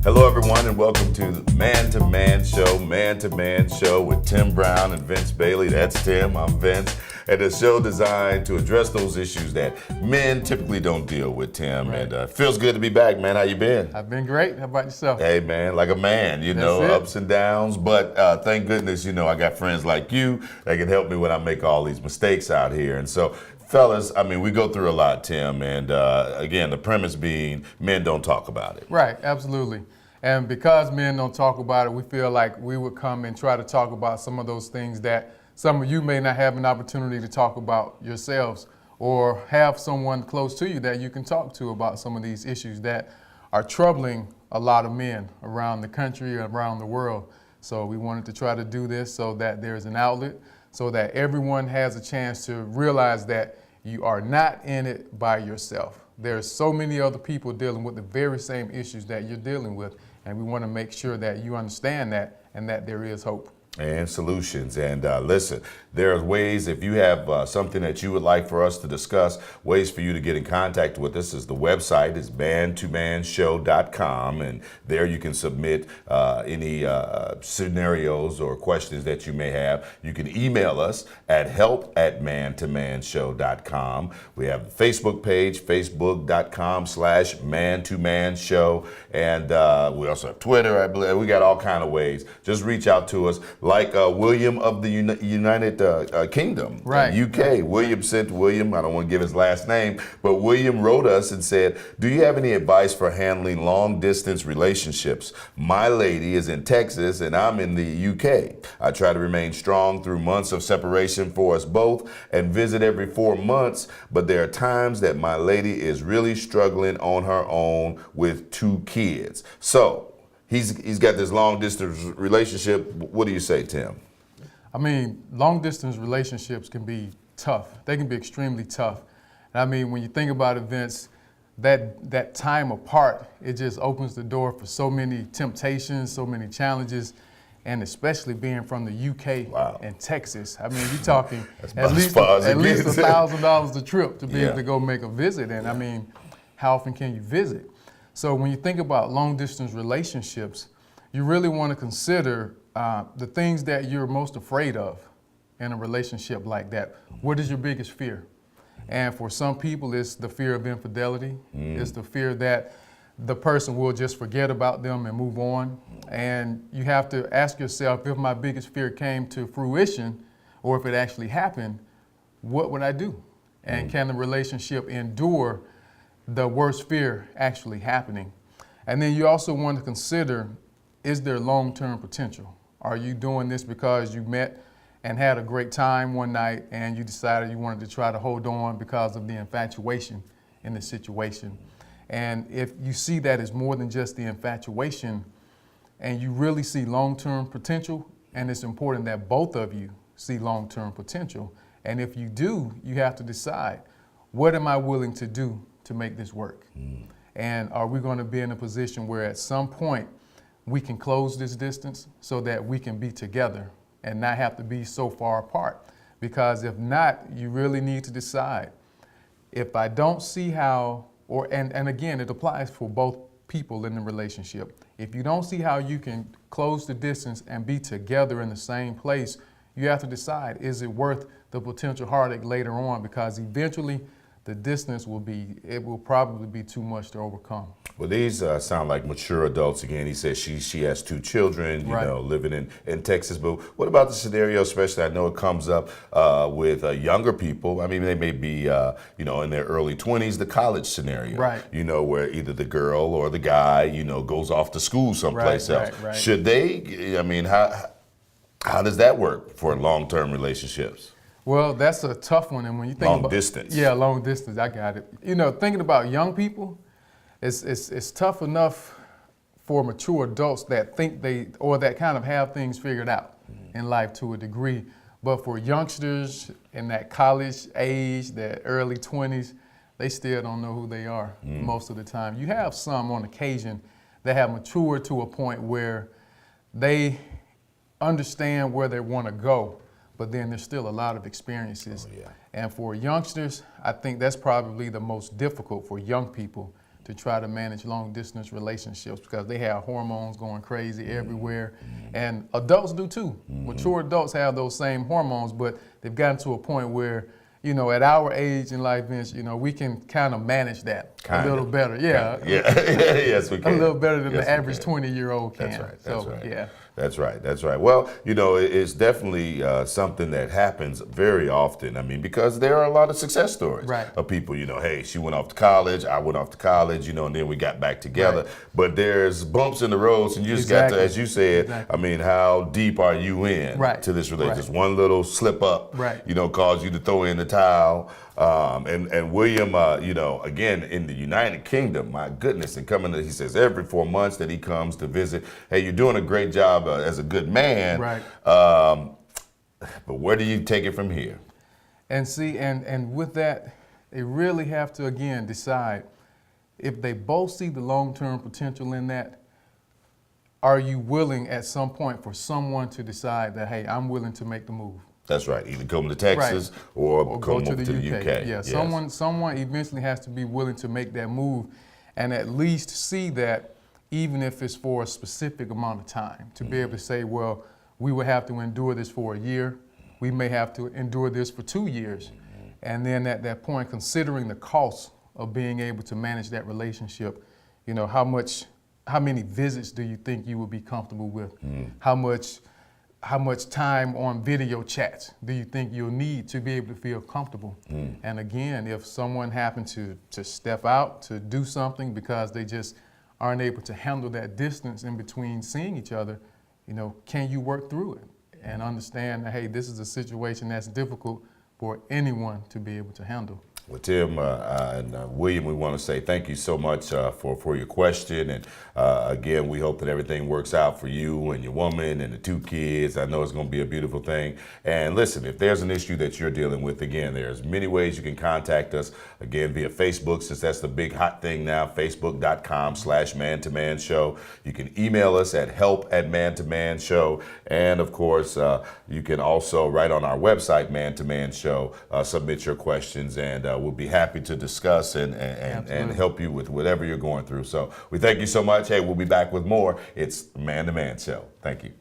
Hello, everyone, and welcome to the Man to Man Show with Tim Brown and Vince Bailey. That's Tim, I'm Vince. And a show designed to address those issues that men typically don't deal with, Tim. Right. And it feels good to be back, man. How you been? I've been great. How about yourself? Hey, man, like a man, That's it. ups and downs. But thank goodness, I got friends like you that can help me when I make all these mistakes out here. And so, fellas, we go through a lot, Tim. And again, the premise being men don't talk about it. Right, absolutely. And because men don't talk about it, we feel like we would come and try to talk about some of those things that some of you may not have an opportunity to talk about yourselves, or have someone close to you that you can talk to about some of these issues that are troubling a lot of men around the country, around the world. So we wanted to try to do this so that there's an outlet, so that everyone has a chance to realize that you are not in it by yourself. There's so many other people dealing with the very same issues that you're dealing with, and we want to make sure that you understand that and that there is hope. And solutions. And listen, there's ways, if you have something that you would like for us to discuss, ways for you to get in contact with us. Is the website is mantomanshow.com, and there you can submit any scenarios or questions that you may have. You can email us at help@mantomanshow.com. We have the Facebook page, facebook.com/mantomanshow, and we also have Twitter, I believe. We got all kind of ways. Just reach out to us. Like William of the United Kingdom, Right. UK. William, I don't want to give his last name, but William wrote us and said, do you have any advice for handling long distance relationships? My lady is in Texas and I'm in the UK. I try to remain strong through months of separation for us both and visit every 4 months, but there are times that my lady is really struggling on her own with 2 kids. So, He's got this long distance relationship. What do you say, Tim? Long distance relationships can be tough. They can be extremely tough. And when you think about it, Vince, that time apart, it just opens the door for so many temptations, so many challenges, and especially being from the UK and Texas. You're talking at least $1,000 a trip to be able to go make a visit. And how often can you visit? So when you think about long distance relationships, you really want to consider the things that you're most afraid of in a relationship like that. What is your biggest fear? And for some people, it's the fear of infidelity. It's the fear that the person will just forget about them and move on. And you have to ask yourself, if my biggest fear came to fruition, or if it actually happened, what would I do? And can the relationship endure the worst fear actually happening? And then you also want to consider, is there long-term potential? Are you doing this because you met and had a great time one night and you decided you wanted to try to hold on because of the infatuation in the situation? And if you see that as more than just the infatuation and you really see long-term potential, and it's important that both of you see long-term potential, and if you do, you have to decide, what am I willing to do to make this work? And are we going to be in a position where at some point we can close this distance so that we can be together and not have to be so far apart? Because if not, you really need to decide, if I don't see how, and again, it applies for both people in the relationship. If you don't see how you can close the distance and be together in the same place, you have to decide, is it worth the potential heartache later on? Because eventually, the distance will probably be too much to overcome. Well, these sound like mature adults. Again, he says she has 2 children, living in Texas. But what about the scenario, especially, I know it comes up with younger people. They may be, in their early 20s, the college scenario. Right. Where either the girl or the guy, goes off to school someplace else. Right. Should they, how does that work for long-term relationships? Well, that's a tough one. And when you think long distance. Yeah, long distance, I got it. Thinking about young people, it's tough enough for mature adults that think that kind of have things figured out in life to a degree. But for youngsters in that college age, that early 20s, they still don't know who they are most of the time. You have some on occasion that have matured to a point where they understand where they want to go, but then there's still a lot of experiences. And for youngsters, I think that's probably the most difficult for young people to try to manage long distance relationships because they have hormones going crazy everywhere. And adults do too. Mature adults have those same hormones, but they've gotten to a point where, you know, at our age in life, Vince, you know, we can kind of manage that a little better. Yeah. Yes, we can. A little better than Yes, the we average can. 20-year-old can. That's right. So, That's right. yeah. That's right. That's right. Well, you know, it's definitely something that happens very often. I mean, because there are a lot of success stories of people, you know, hey, she went off to college, I went off to college, you know, and then we got back together. Right. But there's bumps in the roads, and you just got to, as you said, I mean, how deep are you in to this relationship? Just one little slip up, you know, caused you to throw in the towel. And William, you know, again, in the United Kingdom, my goodness, and coming to, he says every 4 months that he comes to visit, hey, you're doing a great job as a good man. But where do you take it from here? And see, and with that, they really have to, again, decide if they both see the long-term potential in that, are you willing at some point for someone to decide that, hey, I'm willing to make the move? That's right. Either come to Texas or come over to the UK. Yeah, yes. someone eventually has to be willing to make that move and at least see that, even if it's for a specific amount of time, to be able to say, well, we will have to endure this for a year. We may have to endure this for 2 years. And then at that point, considering the cost of being able to manage that relationship, you know, how many visits do you think you would be comfortable with? How much time on video chats do you think you'll need to be able to feel comfortable? And again, if someone happened to step out to do something because they just aren't able to handle that distance in between seeing each other, you know, can you work through it and understand that, hey, this is a situation that's difficult for anyone to be able to handle? Well, Tim and William, we want to say thank you so much for your question. And again, we hope that everything works out for you and your woman and the 2 kids. I know it's going to be a beautiful thing. And listen, if there's an issue that you're dealing with, again, there's many ways you can contact us. Again, via Facebook, since that's the big hot thing now, facebook.com/man-to-man-show. You can email us at help@man-to-man-show. And of course, you can also, right on our website, Man-to-Man Show, submit your questions, and we'll be happy to discuss and help you with whatever you're going through. So we thank you so much. Hey, we'll be back with more. It's Man to Man Show. Thank you.